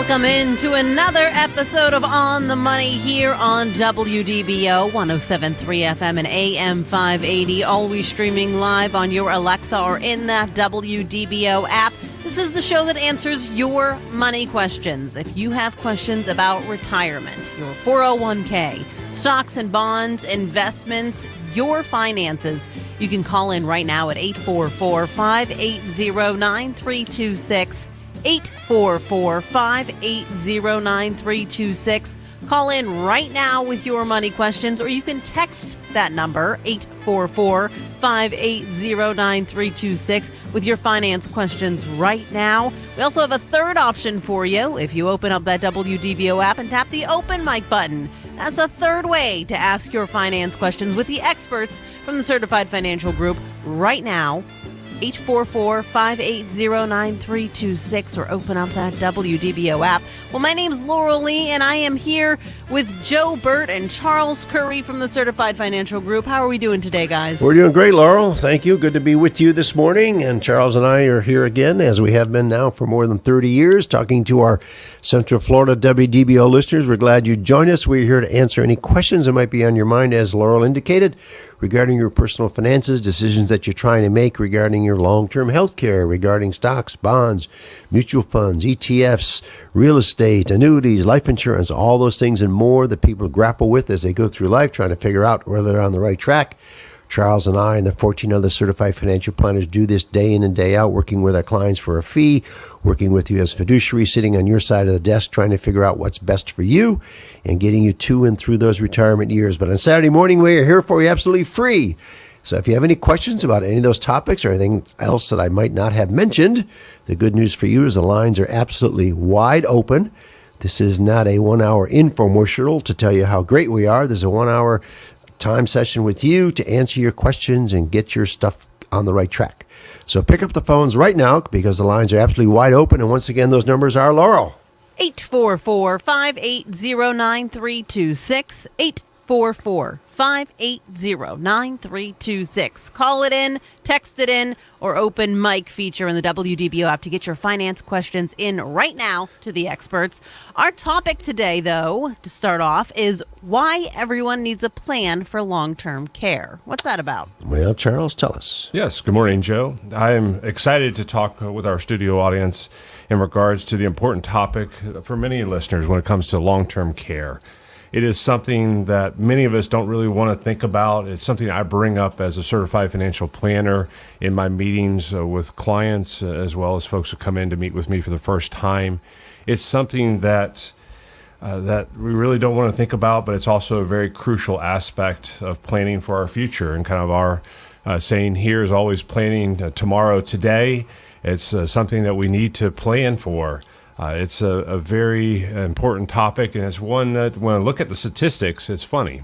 Welcome into another episode of On the Money here on WDBO 107.3 FM and AM 580, always streaming live on your Alexa or in that WDBO app. This is the show that answers your money questions. If you have questions about retirement, your 401k, stocks and bonds, investments, your finances, you can call in right now at 844-580-9326. 844-580-9326. Call in right now with your money questions, or you can text that number, 844-580-9326, with your finance questions right now. We also have a third option for you. If you open up that WDBO app and tap the open mic button, that's a third way to ask your finance questions with the experts from the Certified Financial Group right now. 844-580-9326, or open up that WDBO app. Well, my name's Laurel Lee, and I am here with Joe Bert and Charles Curry from the Certified Financial Group. How are we doing today, guys? We're doing great, Laurel. Thank you. Good to be with you this morning. And Charles and I are here again, as we have been now for more than 30 years, talking to our Central Florida WDBO listeners. We're glad you joined us. We're here to answer any questions that might be on your mind, as Laurel indicated, regarding your personal finances, decisions that you're trying to make regarding your long-term health care, regarding stocks, bonds, mutual funds, ETFs, real estate, annuities, life insurance, all those things and more that people grapple with as they go through life, trying to figure out whether they're on the right track. Charles and I and the 14 other certified financial planners do this day in and day out, working with our clients for a fee, working with you as fiduciary, sitting on your side of the desk, trying to figure out what's best for you and getting you to and through those retirement years. But on Saturday morning, we are here for you absolutely free. So if you have any questions about any of those topics or anything else that I might not have mentioned, the good news for you is the lines are absolutely wide open. This is not a 1-hour infomercial to tell you how great we are. There's a 1-hour time session with you to answer your questions and get your stuff on the right track. So pick up the phones right now because the lines are absolutely wide open. And once again, those numbers are Laurel. 844-580-9326. 844-580-9326. Call it in, text it in, or open mic feature in the WDBO app to get your finance questions in right now to the experts. Our topic today, though, to start off, is why everyone needs a plan for long-term care. What's that about? Well, Charles, tell us. Yes, good morning, Joe. I am excited to talk with our studio audience in regards to the important topic for many listeners when it comes to long-term care. It is something that many of us don't really want to think about. It's something I bring up as a certified financial planner in my meetings with clients, as well as folks who come in to meet with me for the first time. It's something that we really don't want to think about, but it's also a very crucial aspect of planning for our future. And kind of our saying here is always planning tomorrow, today. It's something that we need to plan for. It's a very important topic, and it's one that when I look at the statistics, it's funny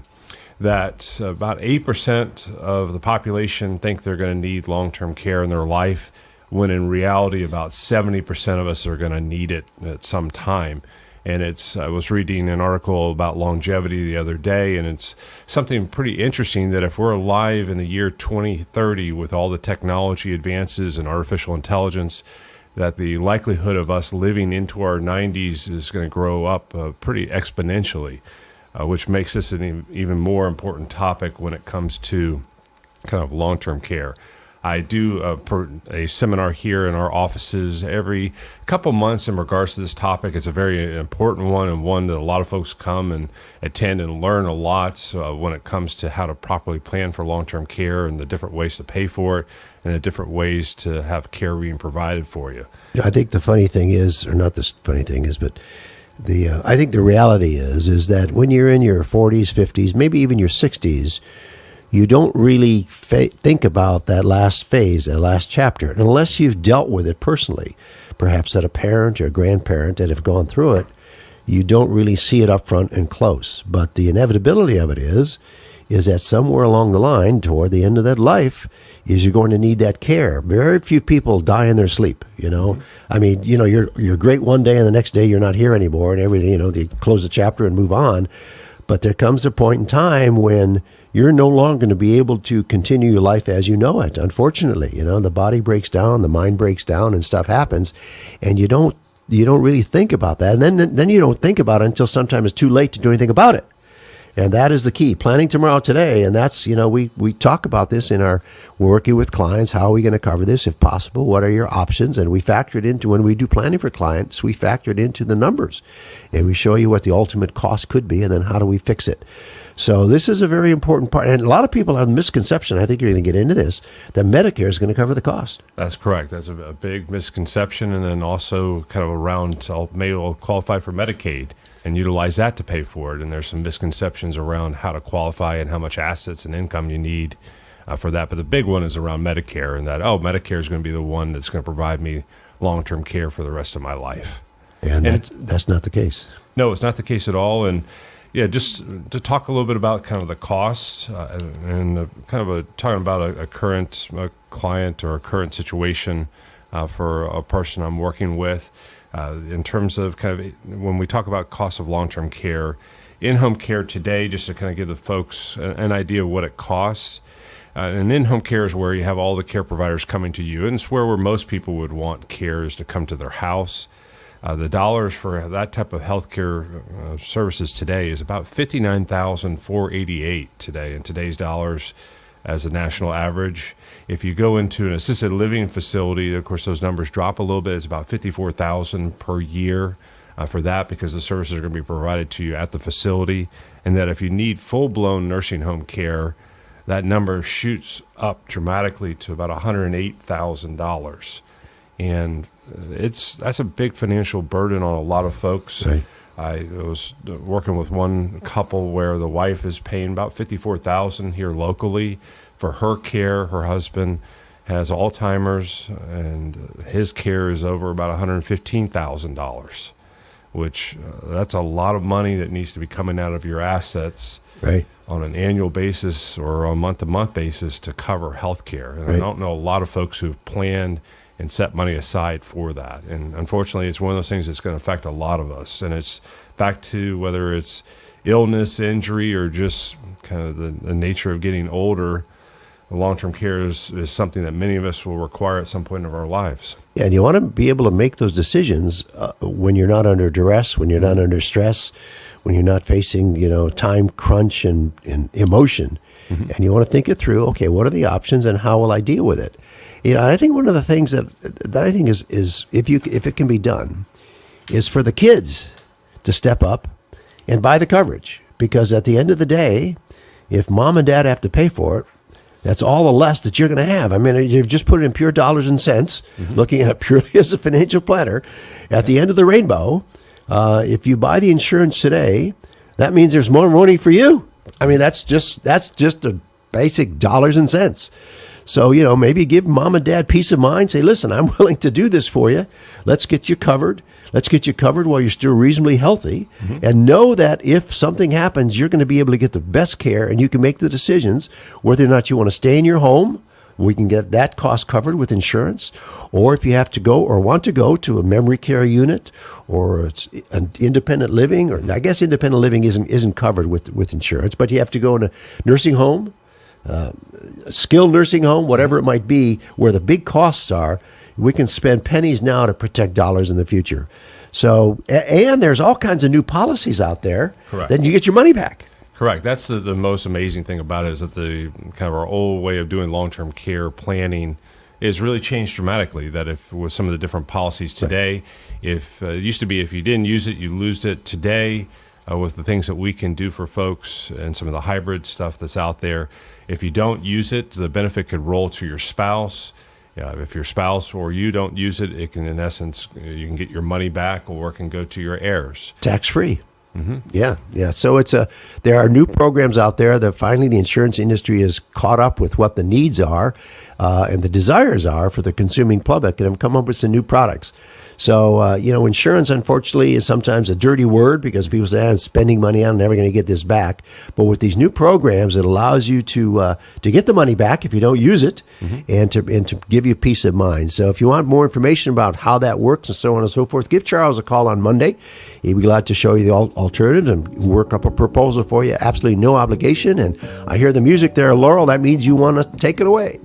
that about 8% of the population think they're going to need long-term care in their life, when in reality about 70% of us are going to need it at some time. And I was reading an article about longevity the other day, and it's something pretty interesting that if we're alive in the year 2030 with all the technology advances and artificial intelligence, that the likelihood of us living into our 90s is going to grow up pretty exponentially, which makes this an even more important topic when it comes to kind of long-term care. I do a seminar here in our offices every couple months in regards to this topic. It's a very important one, and one that a lot of folks come and attend and learn a lot when it comes to how to properly plan for long-term care and the different ways to pay for it and the different ways to have care being provided for you. I think the funny thing is, or not the funny thing is, but I think the reality is that when you're in your 40s, 50s, maybe even your 60s, you don't really think about that last phase, that last chapter, unless you've dealt with it personally. Perhaps that a parent or a grandparent that have gone through it, you don't really see it up front and close. But the inevitability of it is that somewhere along the line, toward the end of that life, is you're going to need that care. Very few people die in their sleep, you know. I mean, you know, you're great one day and the next day you're not here anymore and everything, you know, they close the chapter and move on. But there comes a point in time when you're no longer going to be able to continue your life as you know it. Unfortunately, you know, the body breaks down, the mind breaks down, and stuff happens, and you don't you don't really think about that. And then you don't think about it until sometimes it's too late to do anything about it. And that is the key. Planning tomorrow, today. And that's, we talk about this we're working with clients. How are we going to cover this if possible? What are your options? And we factor it into, when we do planning for clients, we factor it into the numbers. And we show you what the ultimate cost could be, and then how do we fix it. So this is a very important part. And a lot of people have a misconception, I think you're going to get into this, that Medicare is going to cover the cost. That's correct. That's a big misconception. And then also kind of around, maybe I'll qualify for Medicaid and utilize that to pay for it. And there's some misconceptions around how to qualify and how much assets and income you need for that. But the big one is around Medicare, and that, Medicare is going to be the one that's going to provide me long-term care for the rest of my life. And that's not the case. No, it's not the case at all. And yeah, just to talk a little bit about kind of the costs and talking about a current client or a current situation for a person I'm working with. In terms of kind of when we talk about cost of long-term care, in-home care today, just to kind of give the folks an idea of what it costs. And in-home care is where you have all the care providers coming to you, and it's where most people would want care is to come to their house. The dollars for that type of healthcare services today is about $59,488 today in today's dollars as a national average. If you go into an assisted living facility, of course, those numbers drop a little bit. It's about $54,000 per year for that, because the services are going to be provided to you at the facility. And that if you need full-blown nursing home care, that number shoots up dramatically to about $108,000. And that's a big financial burden on a lot of folks. Right. I was working with one couple where the wife is paying about $54,000 here locally for her care. Her husband has Alzheimer's, and his care is over about $115,000, which that's a lot of money that needs to be coming out of your assets, right, on an annual basis or a month-to-month basis to cover health care. And right. I don't know a lot of folks who've planned and set money aside for that. And unfortunately, it's one of those things that's going to affect a lot of us. And it's back to whether it's illness, injury, or just kind of the nature of getting older. Long-term care is something that many of us will require at some point of our lives. Yeah, and you want to be able to make those decisions when you're not under duress, when you're not under stress, when you're not facing, time crunch and emotion. Mm-hmm. And you want to think it through. Okay, what are the options, and how will I deal with it? I think one of the things that I think is if it can be done, is for the kids to step up and buy the coverage. Because at the end of the day, if mom and dad have to pay for it, that's all the less that you're going to have. I mean, you've just put it in pure dollars and cents, mm-hmm. looking at it purely as a financial planner. At the end of the rainbow, if you buy the insurance today, that means there's more money for you. I mean, that's just a basic dollars and cents. So, maybe give mom and dad peace of mind. Say, listen, I'm willing to do this for you. Let's get you covered. Let's get you covered while you're still reasonably healthy. Mm-hmm. And know that if something happens, you're going to be able to get the best care, and you can make the decisions whether or not you want to stay in your home. We can get that cost covered with insurance. Or if you have to go or want to go to a memory care unit or an independent living, or I guess independent living isn't covered with insurance, but you have to go in a nursing home, skilled nursing home, whatever it might be, where the big costs are. We can spend pennies now to protect dollars in the future. So, and there's all kinds of new policies out there. Correct. Then you get your money back. Correct. That's the most amazing thing about it, is that the kind of our old way of doing long-term care planning is really changed dramatically. That if with some of the different policies today, right. If it used to be if you didn't use it, you lose it. Today, with the things that we can do for folks and some of the hybrid stuff that's out there, if you don't use it, the benefit could roll to your spouse. If your spouse or you don't use it, it can, in essence, you can get your money back, or it can go to your heirs. Tax-free. Mm-hmm. Yeah. So there are new programs out there that finally the insurance industry is caught up with what the needs are and the desires are for the consuming public, and have come up with some new products. So, insurance, unfortunately, is sometimes a dirty word, because people say, I'm spending money, I'm never going to get this back. But with these new programs, it allows you to get the money back if you don't use it, mm-hmm. and to give you peace of mind. So if you want more information about how that works and so on and so forth, give Charles a call on Monday. He'd be glad to show you the alternatives and work up a proposal for you. Absolutely no obligation. And I hear the music there, Laurel. That means you want to take it away.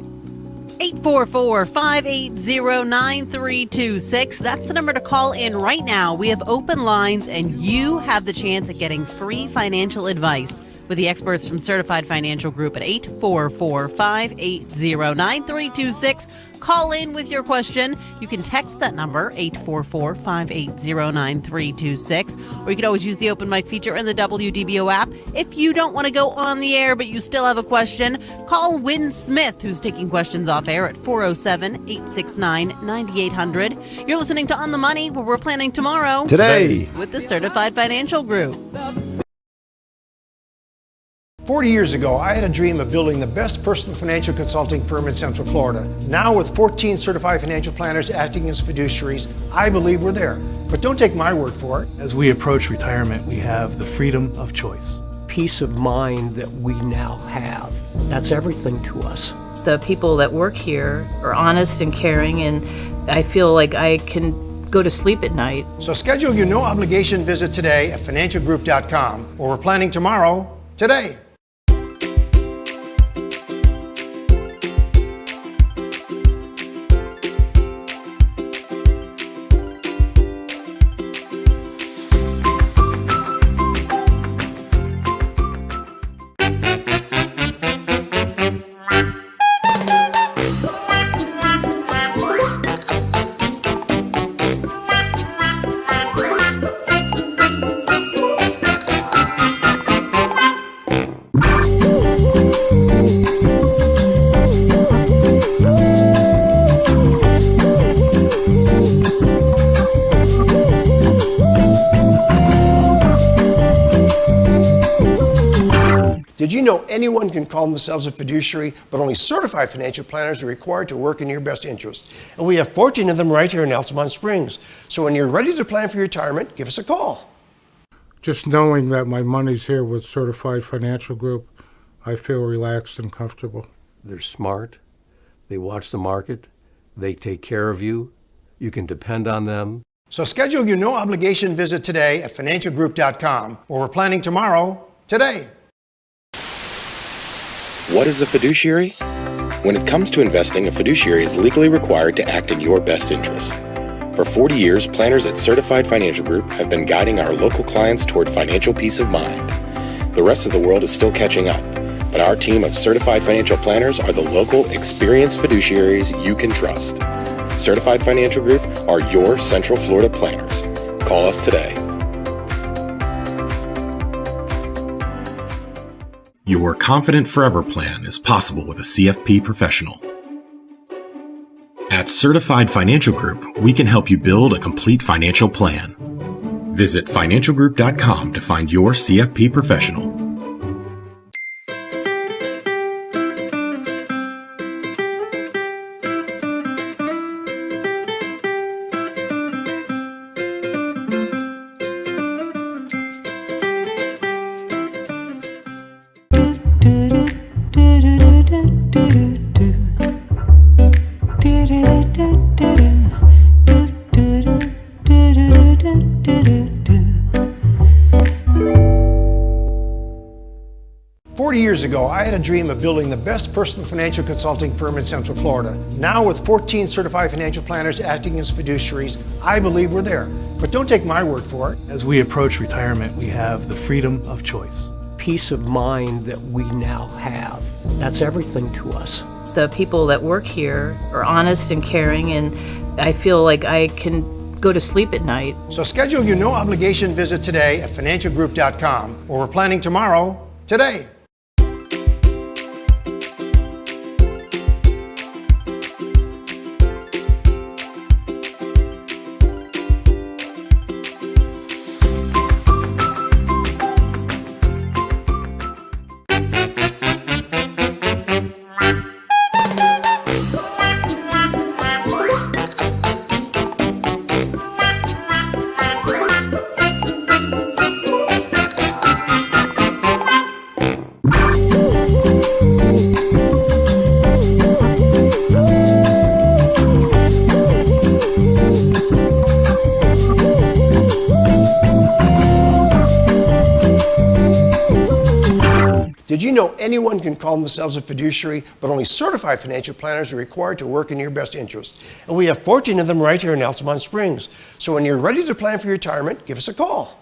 844-580-9326. That's the number to call in right now. We have open lines, and you have the chance at getting free financial advice with the experts from Certified Financial Group at 844-580-9326. Call in with your question. You can text that number, 844-580-9326. Or you can always use the open mic feature in the WDBO app. If you don't want to go on the air but you still have a question, call Wynn Smith, who's taking questions off air at 407-869-9800. You're listening to On the Money, where we're planning tomorrow. Today. With the Certified Financial Group. 40 years ago, I had a dream of building the best personal financial consulting firm in Central Florida. Now, with 14 certified financial planners acting as fiduciaries, I believe we're there. But don't take my word for it. As we approach retirement, we have the freedom of choice. Peace of mind that we now have. That's everything to us. The people that work here are honest and caring, and I feel like I can go to sleep at night. So schedule your no-obligation visit today at financialgroup.com, where we're planning tomorrow, today. Did you know anyone can call themselves a fiduciary, but only certified financial planners are required to work in your best interest? And we have 14 of them right here in Altamont Springs. So when you're ready to plan for your retirement, give us a call. Just knowing that my money's here with Certified Financial Group, I feel relaxed and comfortable. They're smart. They watch the market. They take care of you. You can depend on them. So schedule your no-obligation visit today at financialgroup.com, where we're planning tomorrow, today. What is a fiduciary? When it comes to investing, a fiduciary is legally required to act in your best interest. For 40 years, planners at Certified Financial Group have been guiding our local clients toward financial peace of mind. The rest of the world is still catching up, but our team of certified financial planners are the local, experienced fiduciaries you can trust. Certified Financial Group are your Central Florida planners. Call us today. Your Confident Forever plan is possible with a CFP professional. At Certified Financial Group, we can help you build a complete financial plan. Visit financialgroup.com to find your CFP professional. Years ago, I had a dream of building the best personal financial consulting firm in Central Florida. Now, with 14 certified financial planners acting as fiduciaries, I believe we're there. But don't take my word for it. As we approach retirement, we have the freedom of choice. Peace of mind that we now have. That's everything to us. The people that work here are honest and caring, and I feel like I can go to sleep at night. So schedule your no-obligation visit today at financialgroup.com, where we're planning tomorrow, today. know anyone can call themselves a fiduciary, but only certified financial planners are required to work in your best interest? And we have 14 of them right here in Altamont Springs. So when you're ready to plan for your retirement, give us a call.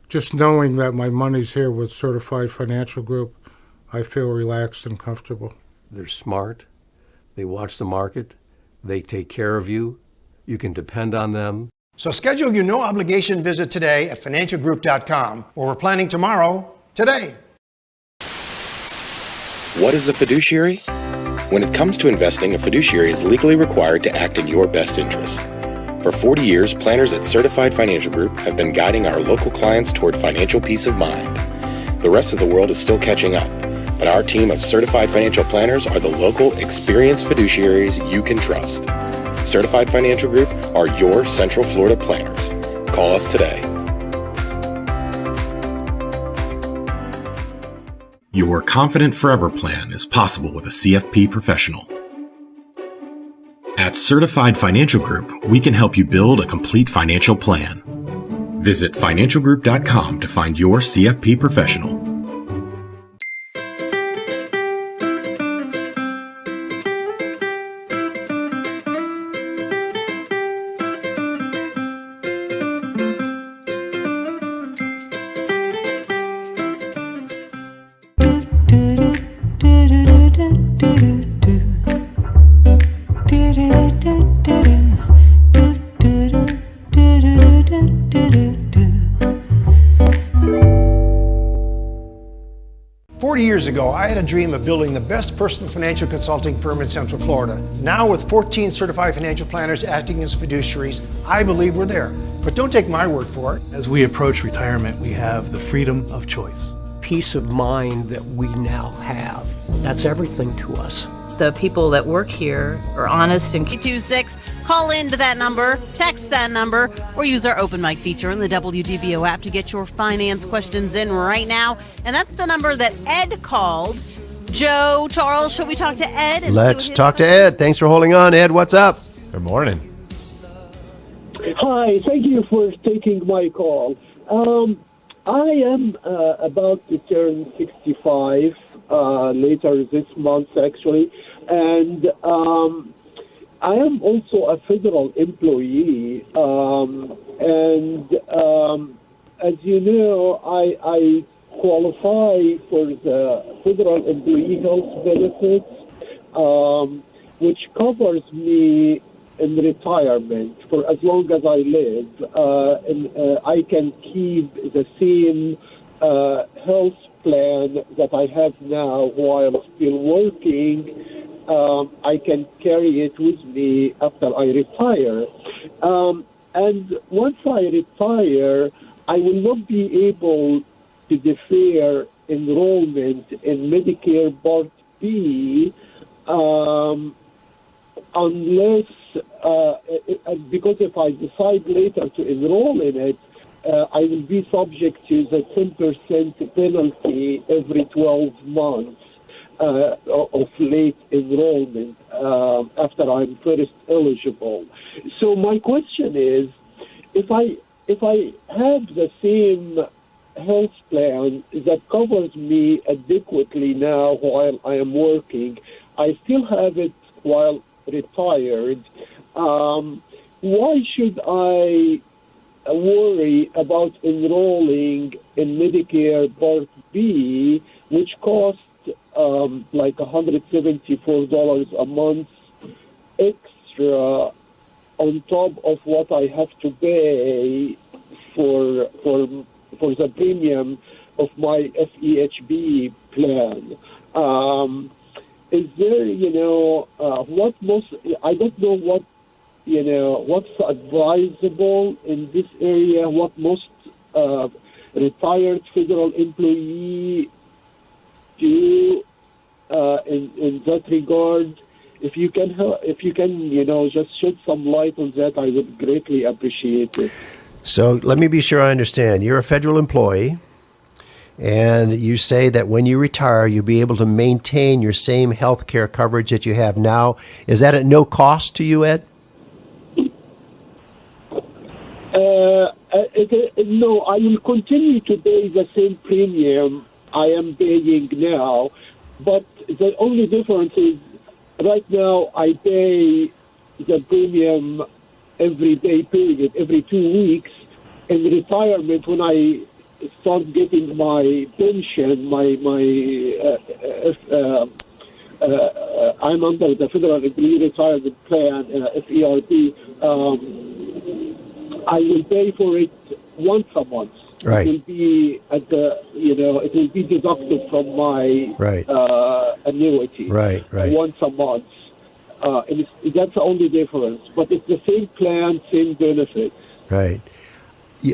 Just knowing that my money's here with Certified Financial Group, I feel relaxed and comfortable. They're smart. They watch the market. They take care of you. You can depend on them. So schedule your no-obligation visit today at financialgroup.com, where we're planning tomorrow, today. What is a fiduciary? When it comes to investing, a fiduciary is legally required to act in your best interest. For 40 years, planners at Certified Financial Group have been guiding our local clients toward financial peace of mind. The rest of the world is still catching up, but our team of certified financial planners are the local, experienced fiduciaries you can trust. Certified Financial Group are your Central Florida planners. Call us today. Your Confident Forever plan is possible with a CFP professional. At Certified Financial Group, we can help you build a complete financial plan. Visit financialgroup.com to find your CFP professional. Years ago, I had a dream of building the best personal financial consulting firm in Central Florida. Now, with 14 certified financial planners acting as fiduciaries, I believe we're there. But don't take my word for it. As we approach retirement, we have the freedom of choice. Peace of mind that we now have, that's everything to us. The people that work here are honest and 26. Call into that number, text that number, or use our open mic feature in the WDBO app to get your finance questions in right now. And that's the number that Ed called. Joe, Charles, should we talk to Ed? Let's talk to Ed. Thanks for holding on, Ed. What's up? Good morning. Hi, thank you for taking my call. I am about to turn 65 later this month, actually, and I am also a federal employee, and as you know, I qualify for the federal employee health benefits, which covers me in retirement for as long as I live, and I can keep the same health plan that I have now while still working. I can carry it with me after I retire. And once I retire, I will not be able to defer enrollment in Medicare Part B unless, because if I decide later to enroll in it, I will be subject to the 10% penalty every 12 months of late enrollment after I'm first eligible. So my question is, if I have the same health plan that covers me adequately now while I am working, I still have it while retired, why should I worry about enrolling in Medicare Part B, which costs like $174 a month extra on top of what I have to pay for the premium of my FEHB plan? Is there, what most, I don't know what, what's advisable in this area, what most retired federal employee do in that regard. If you can, just shed some light on that, I would greatly appreciate it. So let me be sure I understand. You're a federal employee, and you say that when you retire, you'll be able to maintain your same health care coverage that you have now. Is that at no cost to you, Ed? No, I will continue to pay the same premium I am paying now. But the only difference is right now I pay the premium every pay period, every 2 weeks. In retirement, when I start getting my pension, I'm under the Federal Employee Retirement Plan, FERP. I will pay for it once a month. Right. It will be at the, it will be deducted from my annuity. Right. Once a month. And that's the only difference. But it's the same plan, same benefits. Right.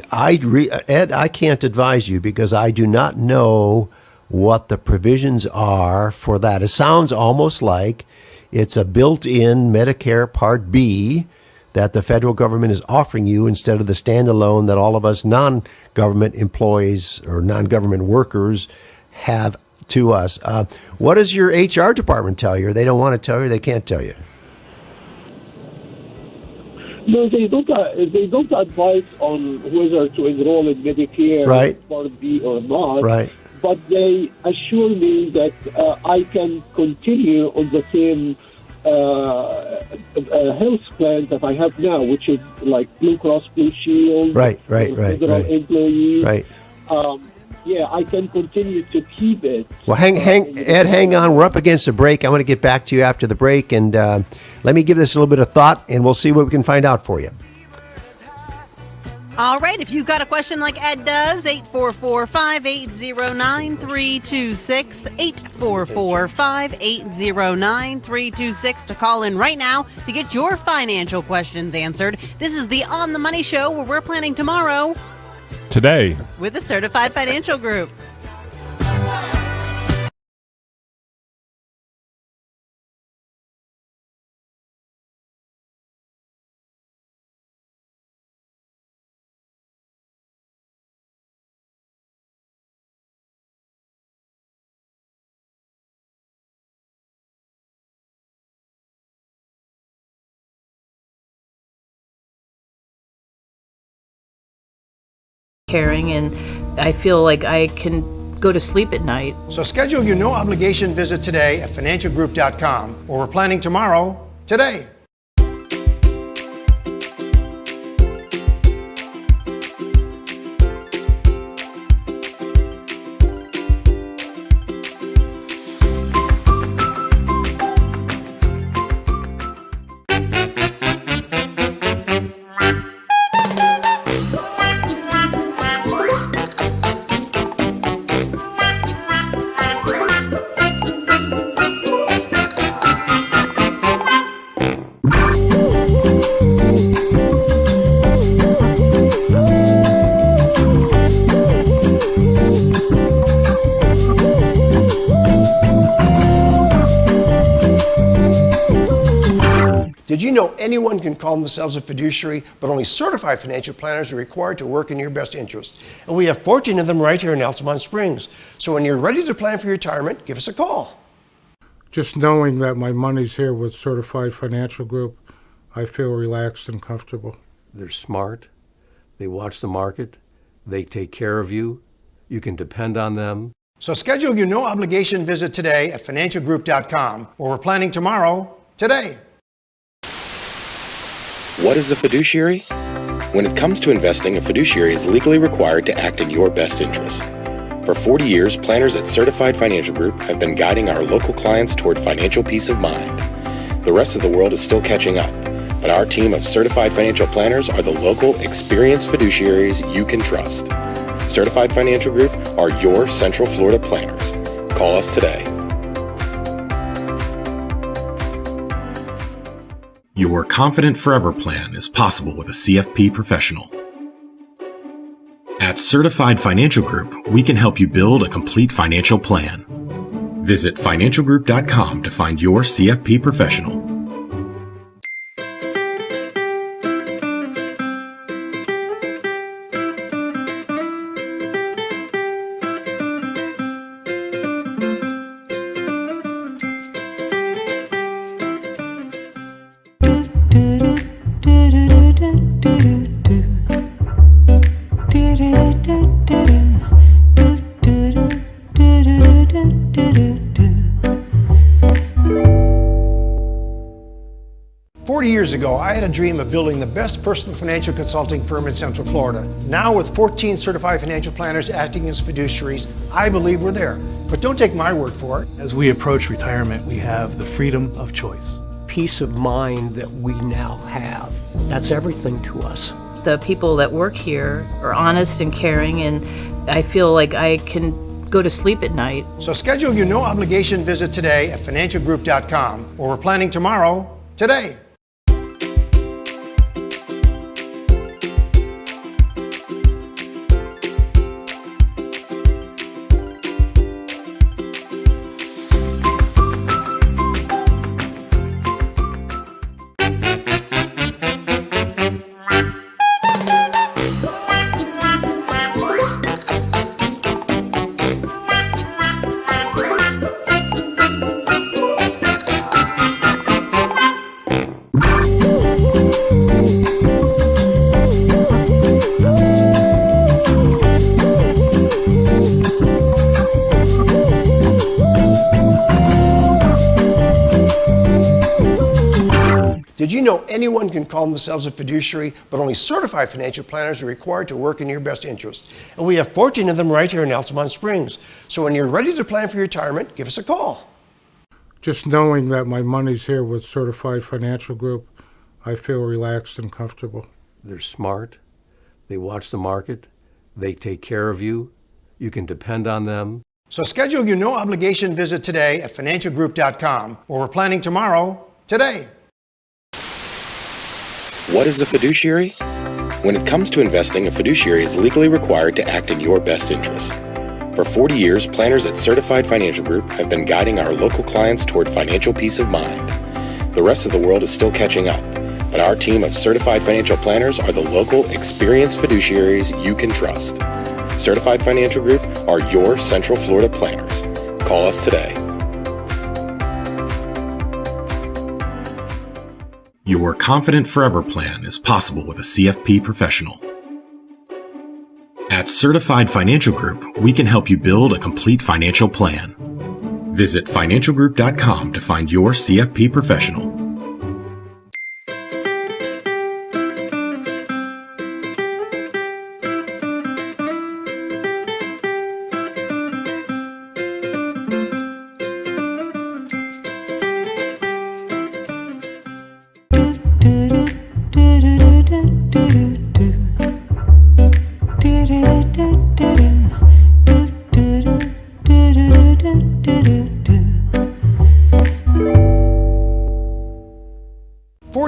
Ed, I can't advise you because I do not know what the provisions are for that. It sounds almost like it's a built-in Medicare Part B that the federal government is offering you instead of the standalone that all of us non-government employees or non-government workers have to us. What does your HR department tell you? They don't want to tell you. They can't tell you. No, they don't advise on whether to enroll in Medicare Part B or not. Right. But they assure me that I can continue on the same health plan that I have now, which is like Blue Cross Blue Shield. Federal employees. Right. I can continue to keep it. Well, Ed, hang on. We're up against a break. I want to get back to you after the break, and let me give this a little bit of thought, and we'll see what we can find out for you. All right, if you've got a question like Ed does, 844-580-9326, 844-580-9326 to call in right now to get your financial questions answered. This is the On the Money Show where we're planning tomorrow. Today. With the Certified Financial Group. Caring, and I feel like I can go to sleep at night. So schedule your no-obligation visit today at financialgroup.com, where we're planning tomorrow, today. Did you know anyone can call themselves a fiduciary, but only certified financial planners are required to work in your best interest? And we have 14 of them right here in Altamont Springs. So when you're ready to plan for your retirement, give us a call. Just knowing that my money's here with Certified Financial Group, I feel relaxed and comfortable. They're smart. They watch the market. They take care of you. You can depend on them. So schedule your no-obligation visit today at financialgroup.com, where we're planning tomorrow, today. What is a fiduciary? When it comes to investing, a fiduciary is legally required to act in your best interest. For 40 years, planners at Certified Financial Group have been guiding our local clients toward financial peace of mind. The rest of the world is still catching up, but our team of certified financial planners are the local, experienced fiduciaries you can trust. Certified Financial Group are your Central Florida planners. Call us today. Your Confident Forever plan is possible with a CFP professional. At Certified Financial Group, we can help you build a complete financial plan. Visit financialgroup.com to find your CFP professional. 40 years ago, I had a dream of building the best personal financial consulting firm in Central Florida. Now, with 14 certified financial planners acting as fiduciaries, I believe we're there. But don't take my word for it. As we approach retirement, we have the freedom of choice. Peace of mind that we now have. That's everything to us. The people that work here are honest and caring, and I feel like I can go to sleep at night. So schedule your no obligation visit today at financialgroup.com, or we're planning tomorrow, today. Did you know anyone can call themselves a fiduciary, but only certified financial planners are required to work in your best interest? And we have 14 of them right here in Altamont Springs. So when you're ready to plan for your retirement, give us a call. Just knowing that my money's here with Certified Financial Group, I feel relaxed and comfortable. They're smart. They watch the market. They take care of you. You can depend on them. So schedule your no obligation visit today at financialgroup.com, or we're planning tomorrow, today. What is a fiduciary? When it comes to investing, a fiduciary is legally required to act in your best interest. For 40 years, planners at Certified Financial Group have been guiding our local clients toward financial peace of mind. The rest of the world is still catching up, but our team of certified financial planners are the local, experienced fiduciaries you can trust. Certified Financial Group are your Central Florida planners. Call us today. Your Confident Forever plan is possible with a CFP professional. At Certified Financial Group, we can help you build a complete financial plan. Visit financialgroup.com to find your CFP professional.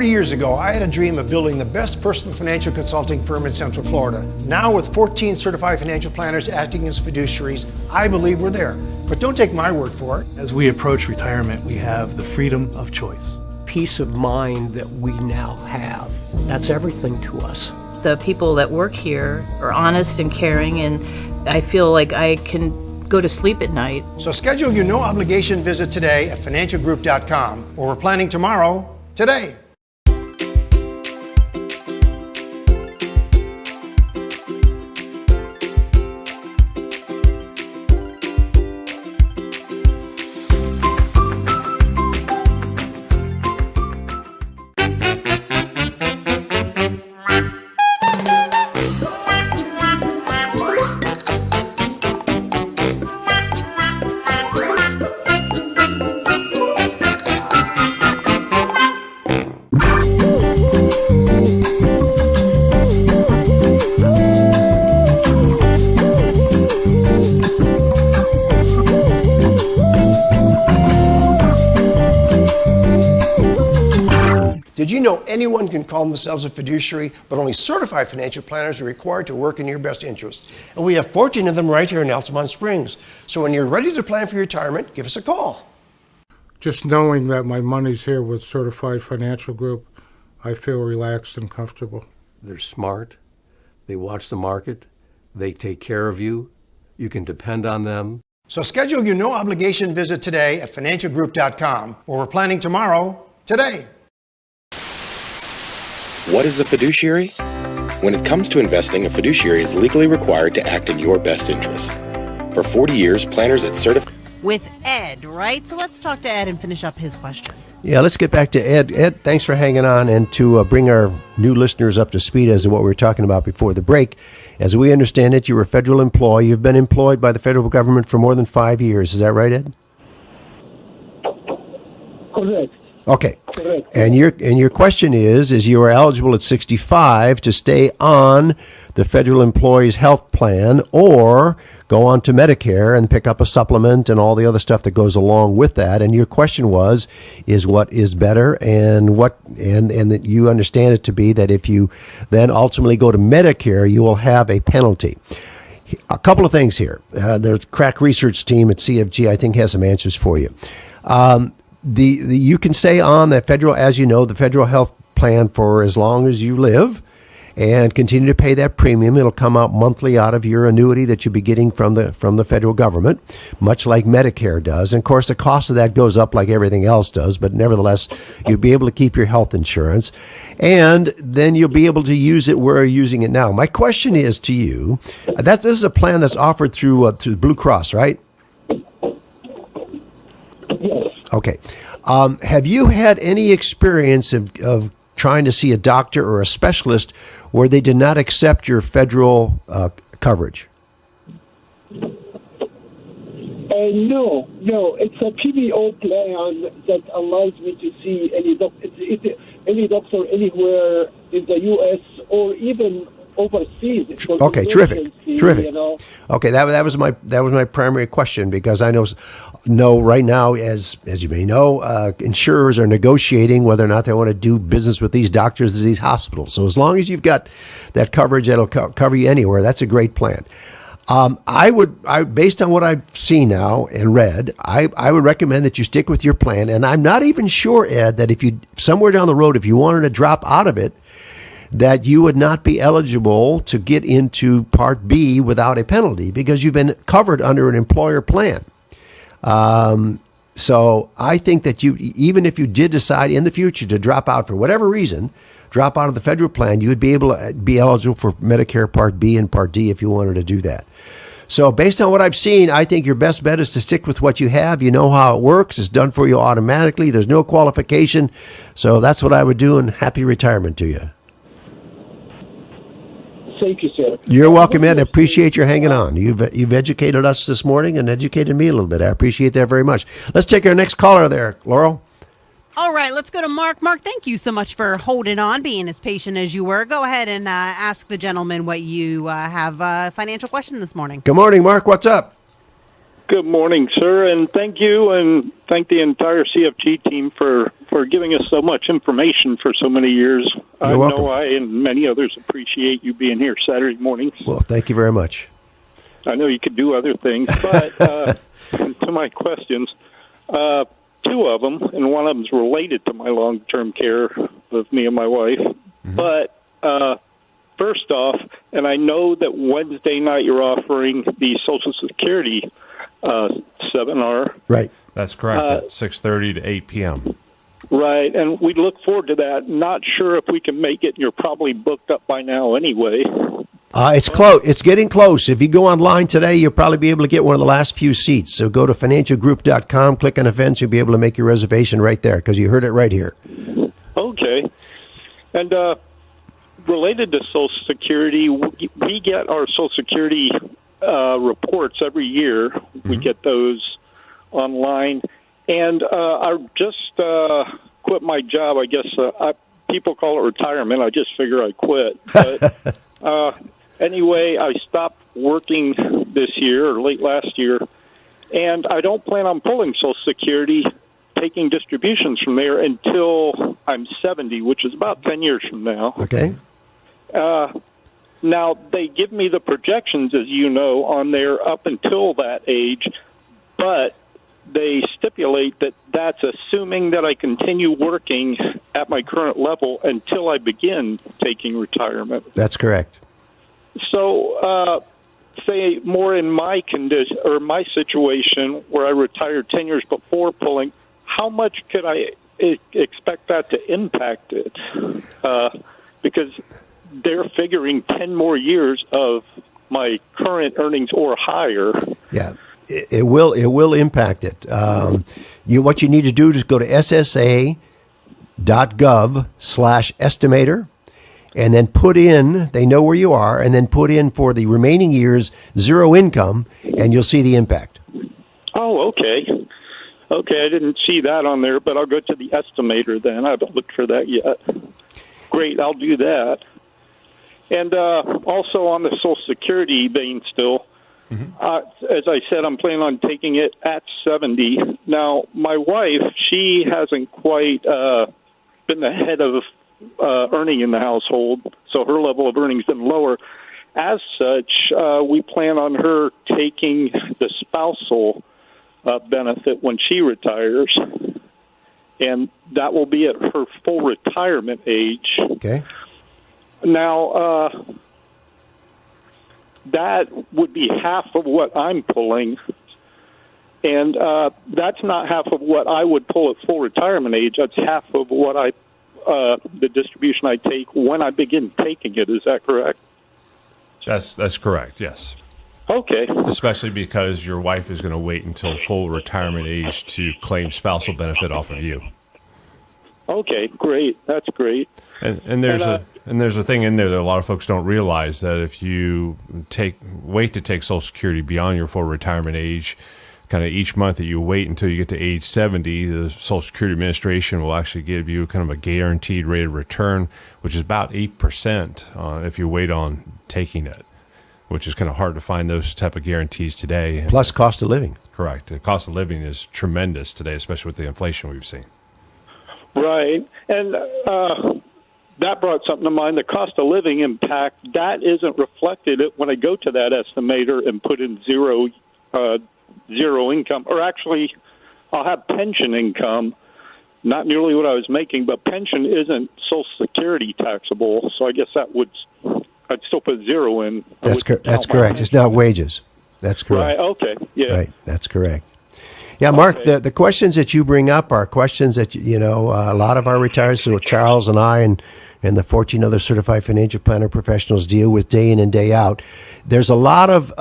Years ago, I had a dream of building the best personal financial consulting firm in Central Florida. Now, with 14 certified financial planners acting as fiduciaries, I believe we're there. But don't take my word for it. As we approach retirement, we have the freedom of choice. Peace of mind that we now have. That's everything to us. The people that work here are honest and caring, and I feel like I can go to sleep at night. So schedule your no obligation visit today at financialgroup.com, or we're planning tomorrow, today. Did you know anyone can call themselves a fiduciary, but only certified financial planners are required to work in your best interest? And we have 14 of them right here in Altamont Springs. So when you're ready to plan for your retirement, give us a call. Just knowing that my money's here with Certified Financial Group, I feel relaxed and comfortable. They're smart. They watch the market. They take care of you. You can depend on them. So schedule your no obligation visit today at financialgroup.com, or we're planning tomorrow, today. What is a fiduciary? When it comes to investing, a fiduciary is legally required to act in your best interest. For 40 years, planners at Certified... With Ed, right? So let's talk to Ed and finish up his question. Yeah, let's get back to Ed. Ed, thanks for hanging on, and to bring our new listeners up to speed as to what we were talking about before the break. As we understand it, you're a federal employee. You've been employed by the federal government for more than 5 years. Is that right, Ed? Correct. Okay. Correct. And your question is you are eligible at 65 to stay on the federal employee's health plan or go on to Medicare and pick up a supplement and all the other stuff that goes along with that. And your question is what is better, and that you understand it to be that if you then ultimately go to Medicare, you will have a penalty. A couple of things here. The crack research team at CFG, I think, has some answers for you. You can stay on the federal, as you know, the federal health plan for as long as you live, and continue to pay that premium. It'll come out monthly out of your annuity that you'll be getting from the federal government, much like Medicare does. And of course, the cost of that goes up like everything else does, but nevertheless, you'll be able to keep your health insurance, and then you'll be able to use it where you're using it now. My question is to you, this is a plan that's offered through Blue Cross, right? Yes. Okay. Have you had any experience of trying to see a doctor or a specialist where they did not accept your federal coverage? No. It's a PBO plan that allows me to see any doctor anywhere in the U.S. or even overseas. Okay, terrific. You know? Okay, that was my primary question, because I know right now, as you may know, insurers are negotiating whether or not they want to do business with these doctors or these hospitals. So as long as you've got that coverage that'll cover you anywhere, that's a great plan. Based on what I've seen now and read, I would recommend that you stick with your plan. And I'm not even sure, Ed, that if you somewhere down the road, if you wanted to drop out of it, that you would not be eligible to get into Part B without a penalty, because you've been covered under an employer plan. So I think that even if you did decide in the future to drop out for whatever reason, drop out of the federal plan, you would be able to be eligible for Medicare Part B and Part D if you wanted to do that. So based on what I've seen, I think your best bet is to stick with what you have. You know how it works. It's done for you automatically. There's no qualification. So that's what I would do, and happy retirement to you. Thank you, sir. You're welcome, Ed. I appreciate your hanging on. You've educated us this morning and educated me a little bit. I appreciate that very much. Let's take our next caller there, Laurel. All right, let's go to Mark. Mark, thank you so much for holding on, being as patient as you were. Go ahead and ask the gentleman what you have a financial question this morning. Good morning, Mark. What's up? Good morning, sir, and thank you, and thank the entire CFG team for giving us so much information for so many years. You're welcome. I know I and many others appreciate you being here Saturday mornings. Well, thank you very much. I know you could do other things, but to my questions, two of them, and one of them is related to my long-term care with me and my wife. Mm-hmm. But first off, and I know that Wednesday night you're offering the Social Security seminar. Right. That's correct, at 6:30 to 8 p.m. Right, and we look forward to that. Not sure if we can make it. You're probably booked up by now anyway. It's close. It's getting close. If you go online today, you'll probably be able to get one of the last few seats. So go to financialgroup.com, click on events. You'll be able to make your reservation right there, because you heard it right here. Okay. And related to Social Security, we get our Social Security reports every year. Mm-hmm. We get those online. And I just quit my job. I guess people call it retirement. I just figure I quit. But anyway, I stopped working this year, or late last year, and I don't plan on pulling Social Security, taking distributions from there until I'm 70, which is about 10 years from now. Okay. Now, they give me the projections, as you know, on there up until that age, but they stipulate that that's assuming that I continue working at my current level until I begin taking retirement. That's correct. So, say more in my condition or my situation where I retired 10 years before pulling, how much could I expect that to impact it? Because they're figuring 10 more years of my current earnings or higher. Yeah. It will impact it. What you need to do is go to ssa.gov/estimator, and then put in. They know where you are, and then put in for the remaining years 0 income, and you'll see the impact. Oh, okay. Okay, I didn't see that on there, but I'll go to the estimator then. I haven't looked for that yet. Great, I'll do that. And also on the Social Security vein still, as I said, I'm planning on taking it at 70. Now, my wife, she hasn't quite been the head of earning in the household, so her level of earnings been lower. As such, we plan on her taking the spousal benefit when she retires, and that will be at her full retirement age. Okay. Now, that would be half of what I'm pulling, and that's not half of what I would pull at full retirement age. That's half of what the distribution I take when I begin taking it. Is that correct? That's correct, yes. Okay. Especially because your wife is going to wait until full retirement age to claim spousal benefit off of you. Okay, great. That's great. And there's a thing in there that a lot of folks don't realize, that if you wait to take Social Security beyond your full retirement age, kind of each month that you wait until you get to age 70, the Social Security Administration will actually give you kind of a guaranteed rate of return, which is about 8% if you wait on taking it, which is kind of hard to find those type of guarantees today. Plus cost of living. Correct. The cost of living is tremendous today, especially with the inflation we've seen. Right. And that brought something to mind. The cost of living impact, that isn't reflected when I go to that estimator and put in zero income. Or actually, I'll have pension income, not nearly what I was making, but pension isn't Social Security taxable. So I guess I'd still put 0 in. That's correct. It's not wages. That's correct. Right. Okay. Yeah. Right. That's correct. Yeah, Mark, okay. The questions that you bring up are questions that, a lot of our retirees, so Charles and I and the 14 other certified financial planner professionals deal with day in and day out. There's a lot of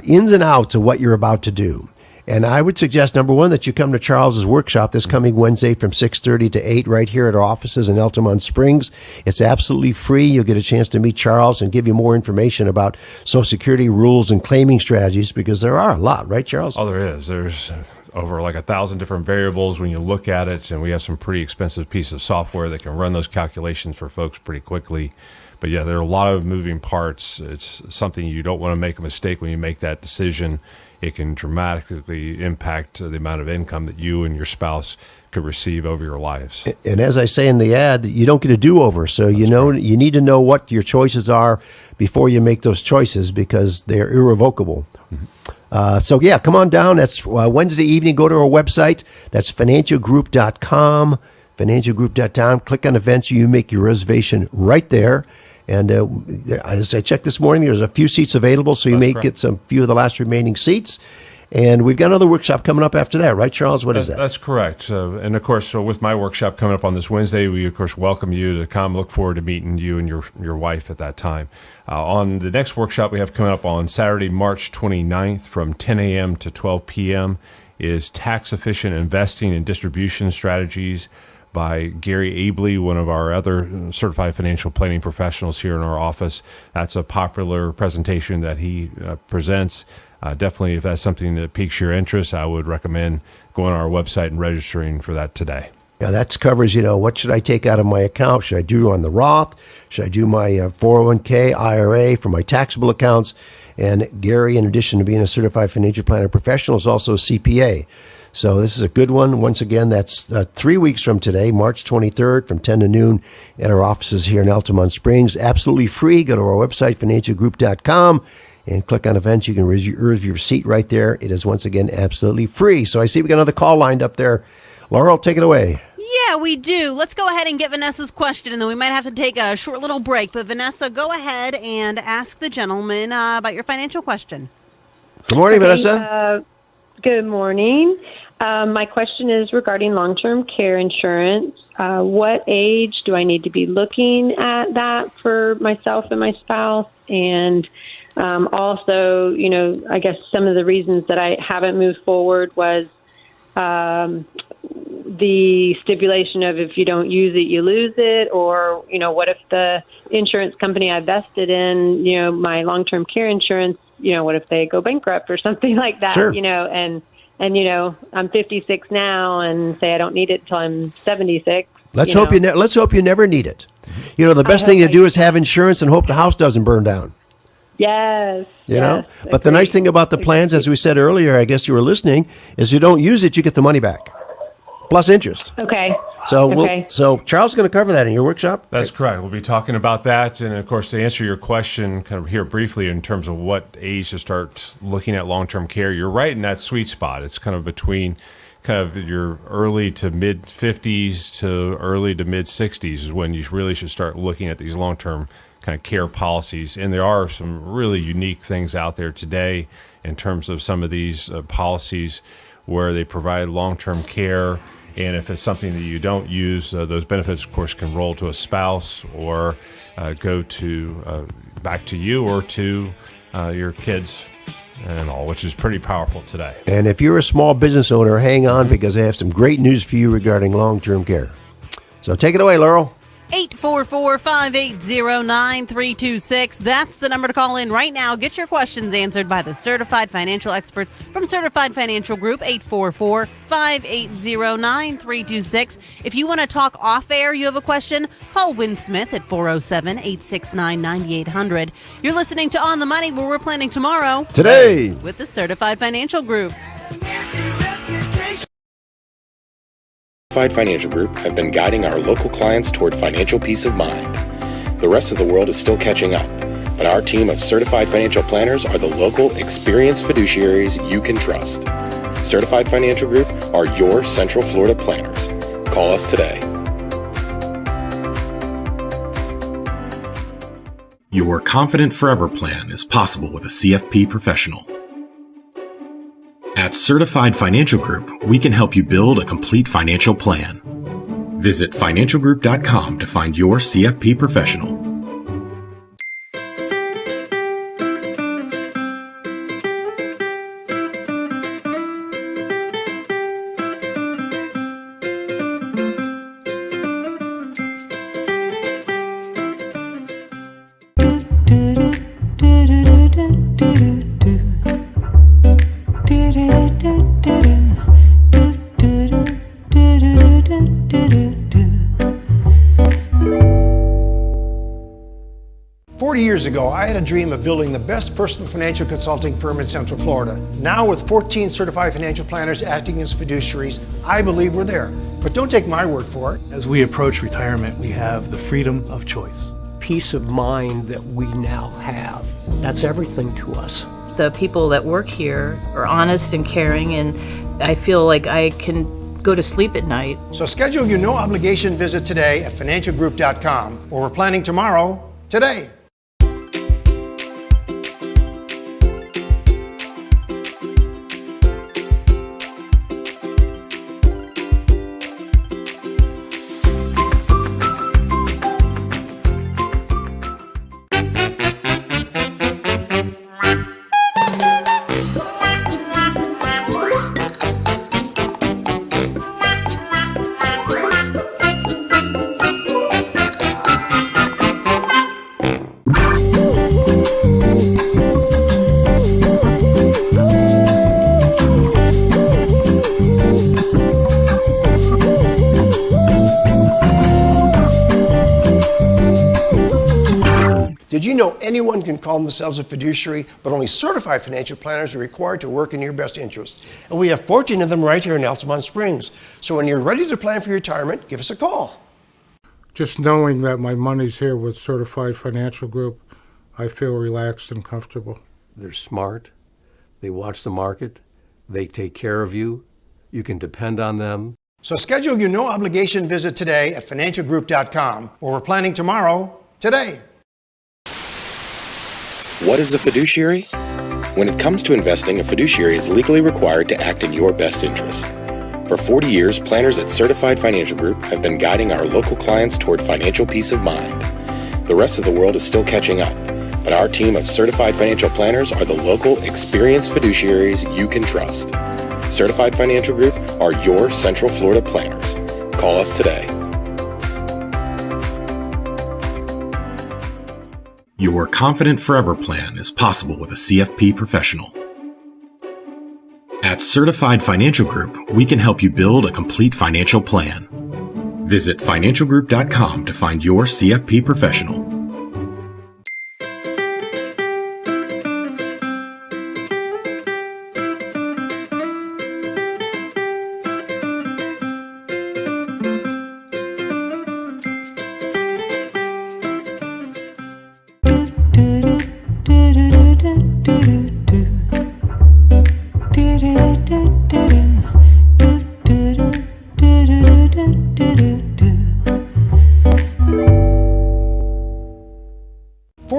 ins and outs of what you're about to do. And I would suggest, number one, that you come to Charles's workshop this coming Wednesday from 6:30 to 8 right here at our offices in Altamont Springs. It's absolutely free. You'll get a chance to meet Charles and give you more information about Social Security rules and claiming strategies, because there are a lot, right, Charles? Oh, there is. There's over like 1,000 different variables when you look at it, and we have some pretty expensive pieces of software that can run those calculations for folks pretty quickly. But yeah, there are a lot of moving parts. It's something you don't want to make a mistake when you make that decision. It can dramatically impact the amount of income that you and your spouse could receive over your lives. And as I say in the ad, you don't get a do-over. So you need to know what your choices are before you make those choices, because they're irrevocable. Mm-hmm. So yeah, come on down. That's Wednesday evening. Go to our website. That's financialgroup.com. Financialgroup.com. Click on events. You make your reservation right there. And as I checked this morning, there's a few seats available, so you may get some few of the last remaining seats. And we've got another workshop coming up after that, right, Charles? What is that? That's correct. And, of course, with my workshop coming up on this Wednesday, we, of course, welcome you to come. Look forward to meeting you and your wife at that time. On the next workshop we have coming up on Saturday, March 29th from 10 a.m. to 12 p.m. is Tax-Efficient Investing and Distribution Strategies by Gary Abley, one of our other certified financial planning professionals here in our office. That's a popular presentation that he presents. Definitely, if that's something that piques your interest, I would recommend going on our website and registering for that today. Yeah, that covers, what should I take out of my account? Should I do on the Roth? Should I do my 401k, IRA for my taxable accounts? And Gary, in addition to being a certified financial planner professional, is also a CPA. So this is a good one. Once again, that's 3 weeks from today, March 23rd from 10 to noon at our offices here in Altamont Springs. Absolutely free. Go to our website, financialgroup.com, and click on events. You can reserve your seat right there. It is, once again, absolutely free. So I see we got another call lined up there. Laurel, take it away. Yeah, we do. Let's go ahead and get Vanessa's question, and then we might have to take a short little break. But Vanessa, go ahead and ask the gentleman about your financial question. Good morning, Vanessa. Good morning. My question is regarding long-term care insurance. What age do I need to be looking at that for myself and my spouse? And Also, I guess some of the reasons that I haven't moved forward was the stipulation of if you don't use it, you lose it, or, what if the insurance company I vested in, my long-term care insurance, what if they go bankrupt or something like that, Sure. and I'm 56 now and say I don't need it till I'm 76. Let's hope you never need it. The best thing to do is have insurance and hope the house doesn't burn down. Yes. But the nice thing about the plans, as we said earlier, I guess you were listening, is you don't use it, you get the money back, plus interest. Okay. So Charles is going to cover that in your workshop? That's correct. We'll be talking about that. And, of course, to answer your question kind of here briefly in terms of what age to start looking at long-term care, you're right in that sweet spot. It's kind of between kind of your early to mid-50s to early to mid-60s is when you really should start looking at these long-term kind of care policies. And there are some really unique things out there today in terms of some of these policies where they provide long-term care. And if it's something that you don't use, those benefits, of course, can roll to a spouse or go to back to you or to your kids and all, which is pretty powerful today. And if you're a small business owner, hang on because I have some great news for you regarding long-term care. So take it away, Laurel. 844-580-9326. That's the number to call in right now. Get your questions answered by the certified financial experts from Certified Financial Group, 844-580-9326. If you want to talk off air, you have a question, call Win Smith at 407-869-9800. You're listening to On the Money, where we're planning tomorrow. Today. With the Certified Financial Group. Certified Financial Group have been guiding our local clients toward financial peace of mind. The rest of the world is still catching up, but our team of certified financial planners are the local, experienced fiduciaries you can trust. Certified Financial Group are your Central Florida planners. Call us today. Your Confident Forever plan is possible with a CFP professional. At Certified Financial Group, we can help you build a complete financial plan. Visit financialgroup.com to find your CFP professional. Years ago, I had a dream of building the best personal financial consulting firm in Central Florida. Now, with 14 certified financial planners acting as fiduciaries, I believe we're there. But don't take my word for it. As we approach retirement, we have the freedom of choice. Peace of mind that we now have, that's everything to us. The people that work here are honest and caring, and I feel like I can go to sleep at night. So schedule your no-obligation visit today at financialgroup.com, where we're planning tomorrow, today. Did you know anyone can call themselves a fiduciary, but only certified financial planners are required to work in your best interest? And we have 14 of them right here in Altamont Springs. So when you're ready to plan for your retirement, give us a call. Just knowing that my money's here with Certified Financial Group, I feel relaxed and comfortable. They're smart. They watch the market. They take care of you. You can depend on them. So schedule your no-obligation visit today at financialgroup.com, where we're planning tomorrow, today. What is a fiduciary? When it comes to investing, a fiduciary is legally required to act in your best interest. For 40 years, planners at Certified Financial Group have been guiding our local clients toward financial peace of mind. The rest of the world is still catching up, But our team of certified financial planners are the local, experienced fiduciaries you can trust. Certified Financial Group are your Central Florida planners. Call us today. Your Confident Forever plan is possible with a CFP professional. At Certified Financial Group, we can help you build a complete financial plan. Visit financialgroup.com to find your CFP professional.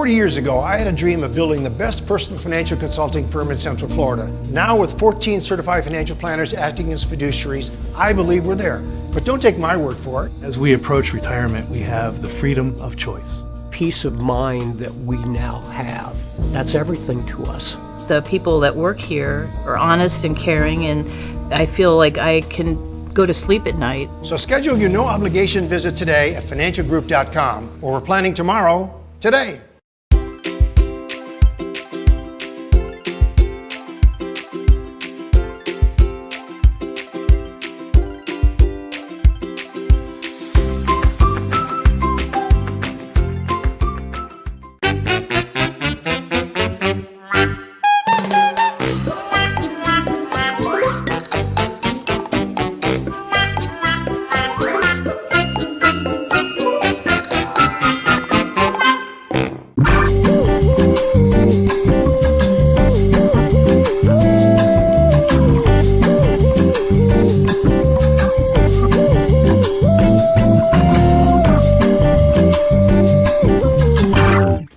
Years ago, I had a dream of building the best personal financial consulting firm in Central Florida. Now, with 14 certified financial planners acting as fiduciaries, I believe we're there. But don't take my word for it. As we approach retirement, we have the freedom of choice. Peace of mind that we now have, that's everything to us. The people that work here are honest and caring, and I feel like I can go to sleep at night. So schedule your no obligation visit today at financialgroup.com, or we're planning tomorrow, today.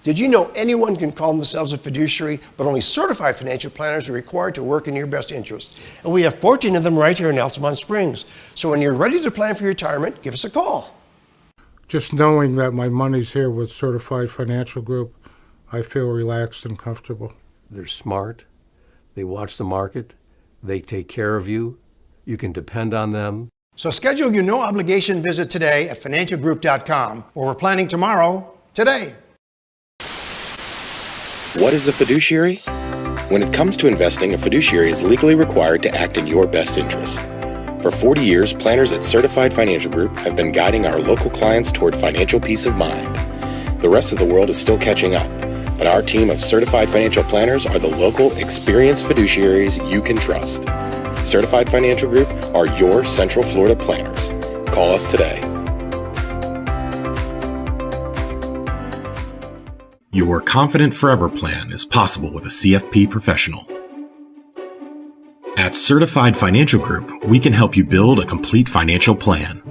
Did you know anyone can call themselves a fiduciary, but only certified financial planners are required to work in your best interest? And we have 14 of them right here in Altamont Springs. So when you're ready to plan for your retirement, give us a call. Just knowing that my money's here with Certified Financial Group, I feel relaxed and comfortable. They're smart. They watch the market. They take care of you. You can depend on them. So schedule your no obligation visit today at financialgroup.com, or we're planning tomorrow, today. What is a fiduciary? When it comes to investing, a fiduciary is legally required to act in your best interest. For 40 years, planners at Certified Financial Group have been guiding our local clients toward financial peace of mind. The rest of the world is still catching up, but our team of certified financial planners are the local, experienced fiduciaries you can trust. Certified Financial Group are your Central Florida planners. Call us today. Your Confident Forever plan is possible with a CFP professional. At Certified Financial Group, we can help you build a complete financial plan.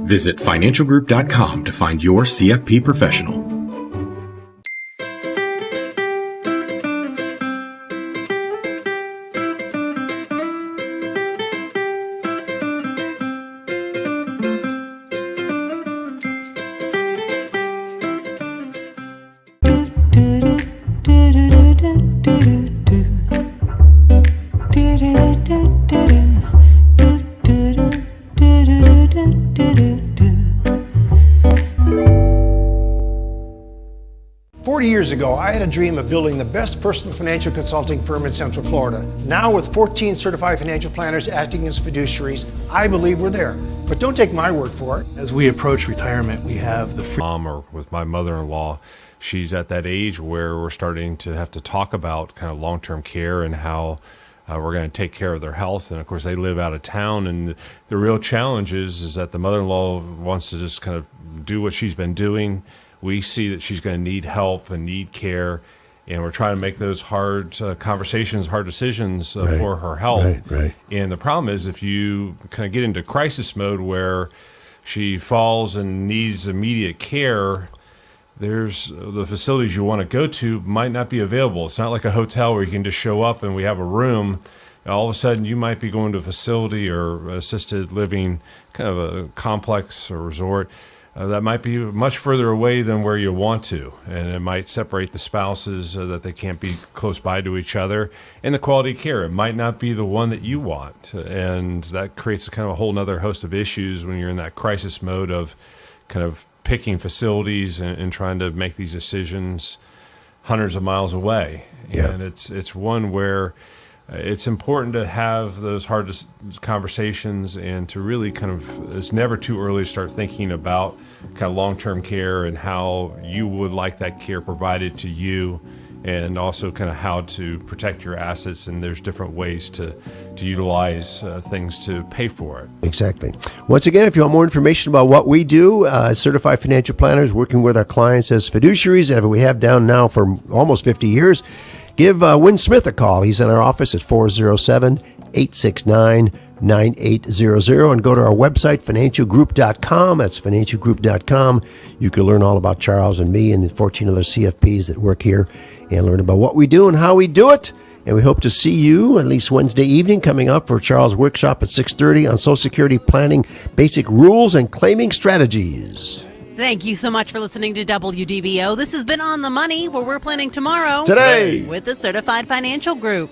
Visit financialgroup.com to find your CFP professional. Years ago, I had a dream of building the best personal financial consulting firm in Central Florida. Now, with 14 certified financial planners acting as fiduciaries, I believe we're there. But don't take my word for it. As we approach retirement, we have the mom, or with my mother-in-law, she's at that age where we're starting to have to talk about kind of long-term care and how we're going to take care of their health. And of course, they live out of town, and the real challenge is that the mother-in-law wants to just kind of do what she's been doing. We see that she's going to need help and need care, and we're trying to make those hard conversations, hard decisions for her health. Right. And the problem is, if you kind of get into crisis mode where she falls and needs immediate care, there's the facilities you want to go to might not be available. It's not like a hotel where you can just show up and we have a room. All of a sudden, you might be going to a facility or assisted living, kind of a complex or resort. that might be much further away than where you want to, and it might separate the spouses so that they can't be close by to each other. And the quality of care, it might not be the one that you want, and that creates a kind of a whole nother host of issues when you're in that crisis mode of kind of picking facilities and trying to make these decisions hundreds of miles away. Yeah. And it's one where it's important to have those hard conversations and to really kind of, it's never too early to start thinking about kind of long-term care and how you would like that care provided to you, and also kind of how to protect your assets. And there's different ways to utilize things to pay for it. Exactly. Once again, if you want more information about what we do, certified financial planners working with our clients as fiduciaries, as we have down now for almost 50 years, give Win Smith a call. He's in our office at 407-869-9800, and go to our website, financialgroup.com. That's financialgroup.com. You can learn all about Charles and me and the 14 other CFPs that work here and learn about what we do and how we do it. And we hope to see you at least Wednesday evening coming up for Charles' workshop at 6:30 on Social Security planning, basic rules, and claiming strategies. Thank you so much for listening to WDBO. This has been On the Money, where we're planning tomorrow Today with the Certified Financial Group.